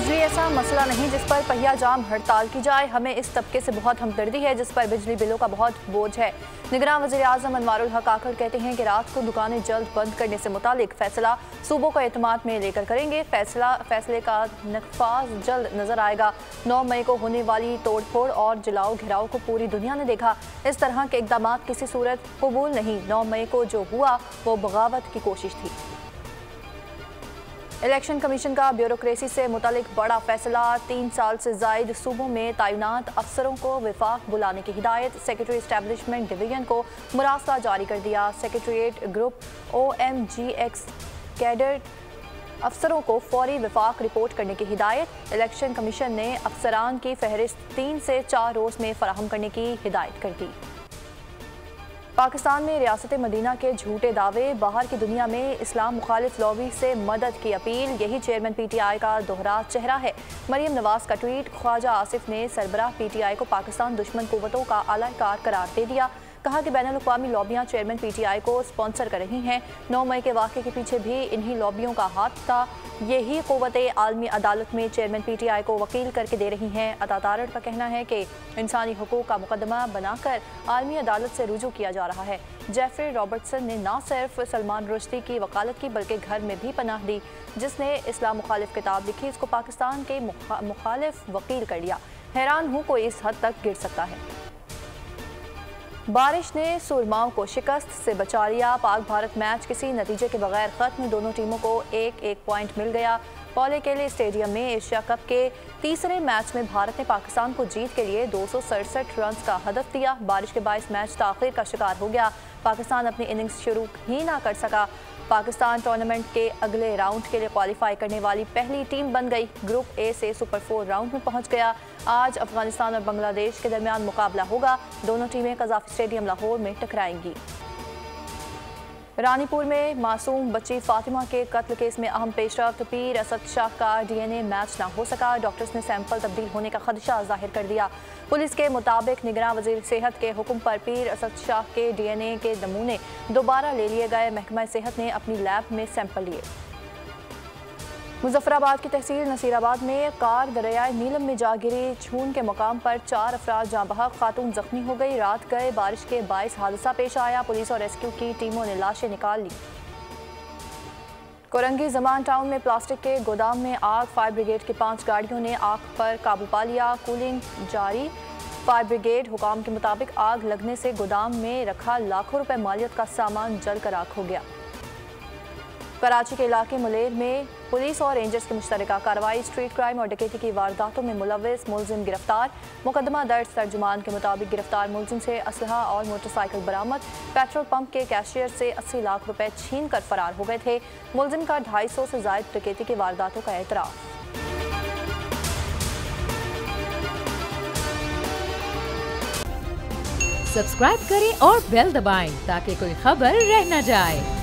बिजली ऐसा मसला नहीं जिस पर पहिया जाम हड़ताल की जाए। हमें इस तबके से बहुत हमदर्दी है जिस पर बिजली बिलों का बहुत बोझ है। निगरान वज़ीर आज़म अनवारुल हक आखड़ कहते हैं कि रात को दुकानें जल्द बंद करने से मुतालिक फैसला सूबों को एतमाद में लेकर करेंगे। फैसले का नफाज जल्द नजर आएगा। 9 मई को होने वाली तोड़फोड़ और जलाओ घिराव को पूरी दुनिया ने देखा। इस तरह के इकदाम किसी सूरत कबूल नहीं। 9 मई को जो हुआ वो बगावत की कोशिश थी। इलेक्शन कमीशन का ब्यूरोक्रेसी से मुतालिक बड़ा फैसला। 3 साल से जायद सूबों में तैनात अफसरों को विफाक बुलाने की हिदायत। सेक्रेटरी एस्टेब्लिशमेंट डिवीजन को मुरासला जारी कर दिया। सेक्रेटरीट ग्रुप OMGX कैडर अफसरों को फौरी विफाक रिपोर्ट करने की हिदायत। इलेक्शन कमीशन ने अफसरान की फहरिस्त 3 से 4 रोज़ में फराहम करने की हिदायत कर दी। पाकिस्तान में रियासत मदीना के झूठे दावे, बाहर की दुनिया में इस्लाम मुखालिफ लॉबी से मदद की अपील, यही चेयरमैन PTI का दोहरा चेहरा है। मरियम नवाज का ट्वीट। ख्वाजा आसिफ ने सरबराह PTI को पाकिस्तान दुश्मन कुव्वतों का आलाकार करार दे दिया। कहा कि बैनुल-अक़वामी लॉबियाँ चेयरमैन PTI को स्पॉन्सर कर रही हैं। 9 मई के वाक़े के पीछे भी इन्हीं लॉबियों का हाथ था। यही कुव्वतें आलमी अदालत में चेयरमैन PTI को वकील करके दे रही हैं। अतातारड़ का कहना है कि इंसानी हुकूक का मुकदमा बनाकर आलमी अदालत से रुजू किया जा रहा है। जेफरी रॉबर्टसन ने न सिर्फ सलमान रुश्दी की वकालत की बल्कि घर में भी पनाह दी। जिसने इस्लाम मुखालिफ किताब लिखी इसको पाकिस्तान के मुखालिफ वकील कर लिया। हैरान हूँ कोई इस हद तक गिर सकता है। बारिश ने सुरमाओं को शिकस्त से बचा लिया। पाक भारत मैच किसी नतीजे के बगैर खत्म। दोनों टीमों को एक पॉइंट मिल गया। पॉलेकेले स्टेडियम में एशिया कप के तीसरे मैच में भारत ने पाकिस्तान को जीत के लिए 267 रन का हदफ दिया। बारिश के बायस मैच ताख़ीर का शिकार हो गया। पाकिस्तान अपनी इनिंग्स शुरू ही ना कर सका। पाकिस्तान टूर्नामेंट के अगले राउंड के लिए क्वालिफाई करने वाली पहली टीम बन गई। ग्रुप A से सुपर 4 राउंड में पहुंच गया। आज अफगानिस्तान और बांग्लादेश के दरमियान मुकाबला होगा। दोनों टीमें कज़ाफ़ी स्टेडियम लाहौर में टकराएंगी। रानीपुर में मासूम बच्ची फातिमा के कत्ल केस में अहम पेशरफ्त। पीर असद शाह का DNA मैच ना हो सका। डॉक्टर्स ने सैंपल तब्दील होने का खदशा जाहिर कर दिया। पुलिस के मुताबिक निगरान वज़ीर सेहत के हुक्म पर पीर असद शाह के DNA के नमूने दोबारा ले लिए गए। महकमा सेहत ने अपनी लैब में सैंपल लिए। मुजफ्फराबाद की तहसील नसीराबाद में कार दरियाए नीलम में जा गिरी। छून के मकाम पर 4 अफराद जाँ बहक, खातून जख्मी हो गई। रात गए बारिश के बायस हादसा पेश आया। पुलिस और रेस्क्यू की टीमों ने लाशें निकाल ली। कोरंगी जमान टाउन में प्लास्टिक के गोदाम में आग। फायर ब्रिगेड की 5 गाड़ियों ने आग पर काबू पा लिया। कूलिंग जारी। फायर ब्रिगेड हुकाम के मुताबिक आग लगने से गोदाम में रखा लाखों रुपए मालियत का सामान जलकर राख हो गया। कराची के इलाके मुलेर में पुलिस और रेंजर्स की मुश्तरका कार्रवाई। स्ट्रीट क्राइम और डकैती की वारदातों में मुलव्विस मुलजिम गिरफ्तार। मुकदमा दर्ज। तर्जुमान के मुताबिक गिरफ्तार मुलजिम से असलहा और मोटरसाइकिल बरामद। पेट्रोल पंप के कैशियर से 80 लाख रुपए छीन कर फरार हो गए थे। मुलजिम का 250 से जायद डकैती की वारदातों का एतराफ़। सब्सक्राइब करें और बेल दबाएं ताकि कोई खबर रह न जाए।